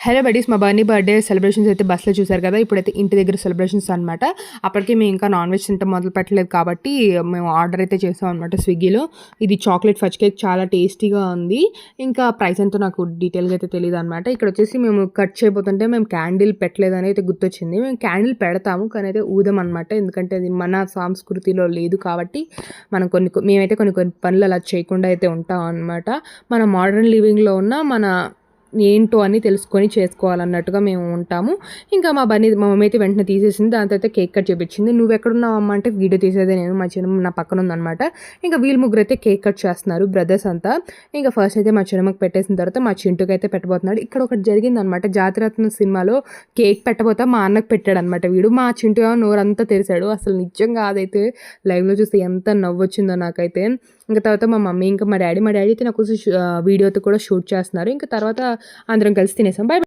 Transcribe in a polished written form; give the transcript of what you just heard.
Hello buddies, మా బర్నీ birthday celebrations అయితే బస్సులో చూసారు కదా. ఇప్పుడైతే ఇంటి దగ్గర సెలబ్రేషన్స్ అనమాట. అప్పటికి మేము ఇంకా నాన్ వెజ్ తింటే మొదలు పెట్టలేదు కాబట్టి మేము ఆర్డర్ అయితే చేసాం అనమాట స్విగ్గీలో. ఇది చాక్లెట్ ఫజ్ కేక్ చాలా టేస్టీగా ఉంది. ఇంకా ప్రైస్ ఎంతో నాకు డీటెయిల్గా అయితే తెలియదు అనమాట. ఇక్కడ వచ్చేసి మేము కట్ చేయబోతుంటే మేము క్యాండిల్ పెట్టలేదని అయితే గుర్తొచ్చింది. మేము క్యాండిల్ పెడతాము కానీ అయితే ఊదం అనమాట, ఎందుకంటే అది మన సంస్కృతిలో లేదు కాబట్టి మనం మేమైతే కొన్ని పనులు అలా చేయకుండా అయితే ఉంటాం అనమాట. మన మోడర్న్ లివింగ్లో ఉన్న మన ఏంటో అని తెలుసుకొని చేసుకోవాలన్నట్టుగా మేము ఉంటాము. ఇంకా మా మమ్మీ అయితే వెంటనే తీసేసింది. దాని తర్వాత కేక్ కట్ చేపించింది. నువ్వు ఎక్కడున్నావు అమ్మ అంటే వీడియో తీసేదే నేను, మా చిన్నమ్మ నా పక్కన ఉందన్నమాట. ఇంకా వీళ్ళు ముగ్గురు అయితే కేక్ కట్ చేస్తున్నారు, బ్రదర్స్ అంతా. ఇంకా ఫస్ట్ అయితే మా చిన్నమ్మకి పెట్టేసిన తర్వాత మా చింటూకి అయితే పెట్టబోతున్నాడు. ఇక్కడ ఒకటి జరిగిందనమాట, జాతిరత్న సినిమాలో కేక్ పెట్టబోతా మా అన్నకు పెట్టాడు అనమాట వీడు. మా చింటూ నోరంతా తెరిచాడు. అసలు నిజంగా అదైతే లైవ్లో చూస్తే ఎంత నవ్వొచ్చిందో నాకైతే. ఇంకా తర్వాత మా మమ్మీ ఇంకా మా డాడీ అయితే నాకు వీడియోతో కూడా షూట్ చేస్తున్నారు. ఇంకా తర్వాత అందరం కలిసి తినేసాం. బాయ్.